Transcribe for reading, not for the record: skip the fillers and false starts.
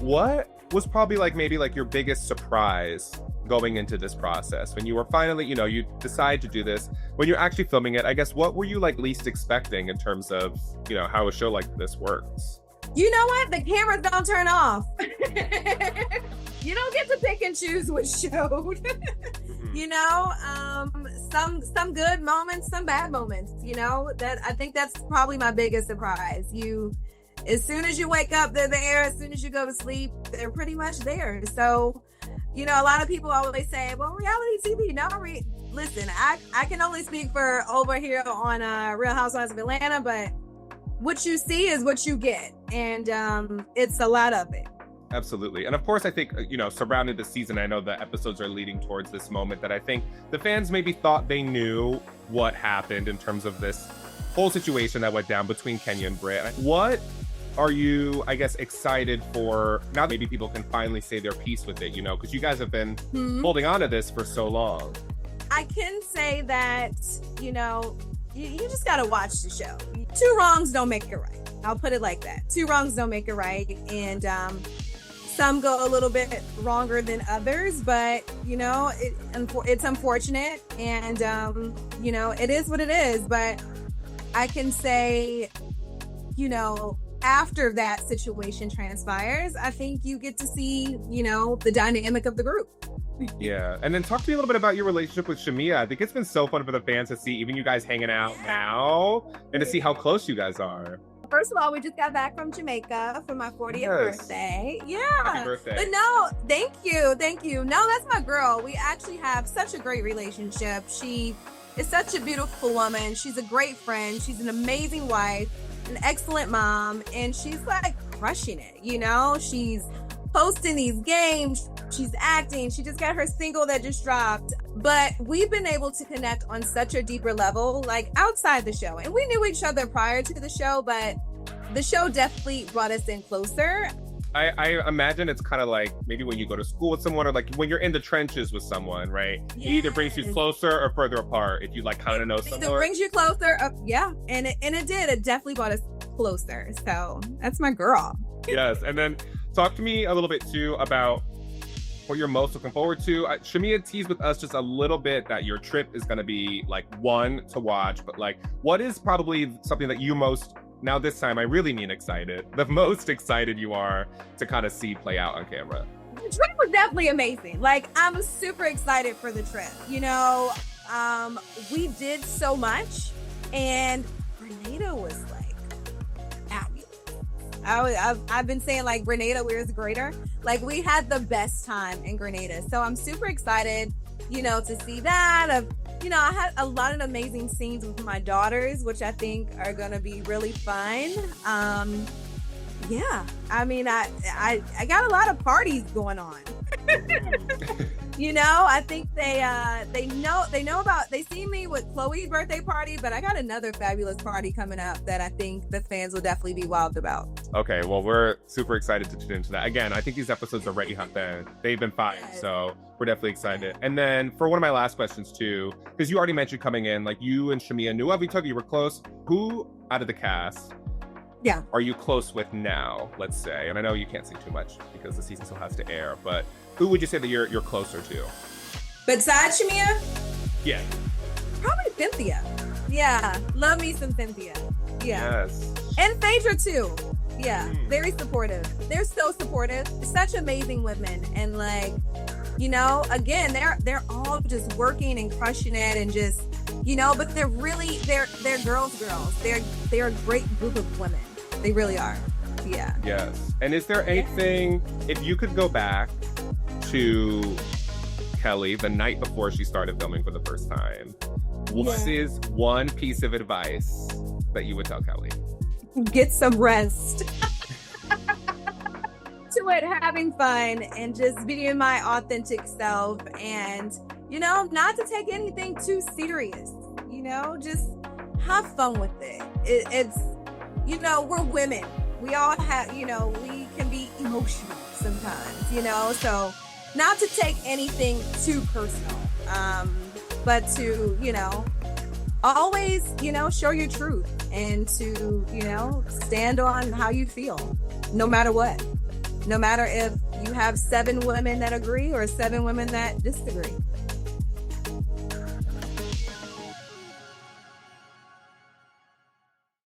What was probably like maybe like your biggest surprise going into this process when you were finally, you decide to do this, when you're actually filming it? I guess what were you like least expecting in terms of, how a show like this works? You know what? The cameras don't turn off. You don't get to pick and choose which showed. Some good moments, some bad moments, that I think that's probably my biggest surprise. As soon as you wake up, they're there. As soon as you go to sleep, they're pretty much there. So, a lot of people always say, well, reality TV, listen, I can only speak for over here on Real Housewives of Atlanta, but what you see is what you get. And it's a lot of it. Absolutely. And of course, I think, surrounding the season, I know the episodes are leading towards this moment that I think the fans maybe thought they knew what happened in terms of this whole situation that went down between Kenya and Brit. What are you, I guess, excited for now that maybe people can finally say their piece with it, because you guys have been holding on to this for so long? I can say that, you just got to watch the show. Two wrongs don't make it right. I'll put it like that. Two wrongs don't make it right. And some go a little bit wronger than others, but, it's unfortunate. And, it is what it is. But I can say, after that situation transpires, I think you get to see, the dynamic of the group. Yeah. And then talk to me a little bit about your relationship with Shamea. I think it's been so fun for the fans to see even you guys hanging out now and to see how close you guys are. First of all, we just got back from Jamaica for my 40th birthday. Yeah. Happy birthday. But no, thank you. No, that's my girl. We actually have such a great relationship. She is such a beautiful woman. She's a great friend. She's an amazing wife, an excellent mom, and she's like crushing it. She's posting these games, she's acting, she just got her single that just dropped. But we've been able to connect on such a deeper level, like outside the show. And we knew each other prior to the show, but the show definitely brought us in closer. I imagine it's kind of like maybe when you go to school with someone, or like when you're in the trenches with someone, right? Yes. It either brings you closer or further apart if you like kind of know someone. It brings you closer, yeah. And it did. It definitely brought us closer. So that's my girl. Yes. And then talk to me a little bit too about what you're most looking forward to. Shamea teased with us just a little bit that your trip is going to be like one to watch, but like what is probably something that you most, now this time I really mean excited, the most excited you are to kind of see play out on camera? The trip was definitely amazing. Like, I'm super excited for the trip. We did so much, and Grenada was like fabulous. I've been saying like Grenada, where's greater? Like, we had the best time in Grenada. So I'm super excited, to see that. I had a lot of amazing scenes with my daughters, which I think are going to be really fun. Yeah, I mean, I got a lot of parties going on. I think they see me with Chloe's birthday party, but I got another fabulous party coming up that I think the fans will definitely be wild about. Okay, well, we're super excited to tune into that. Again, I think these episodes already have they've been fine, yes. So we're definitely excited. And then for one of my last questions too, because you already mentioned coming in, like you and Shamea knew of each other, you were close. Who out of the cast are you close with now, let's say? And I know you can't say too much because the season still has to air, but who would you say that you're closer to? Besides Shamea? Yeah. Probably Cynthia. Yeah, love me some Cynthia. Yeah. Yes. And Phaedra too. Yeah, very supportive. They're so supportive. Such amazing women. And like, again, they're all just working and crushing it and just, but they're girls. They're a great group of women. They really are. Yeah. Yes. And is there anything, if you could go back to Kelli the night before she started filming for the first time, what is one piece of advice that you would tell Kelli? Get some rest. To it, having fun and just being my authentic self, and not to take anything too serious. Just have fun with it. It's we're women. We all have, we can be emotional sometimes, so not to take anything too personal, but to, always, show your truth and to, stand on how you feel, no matter what. No matter if you have 7 women that agree or 7 women that disagree.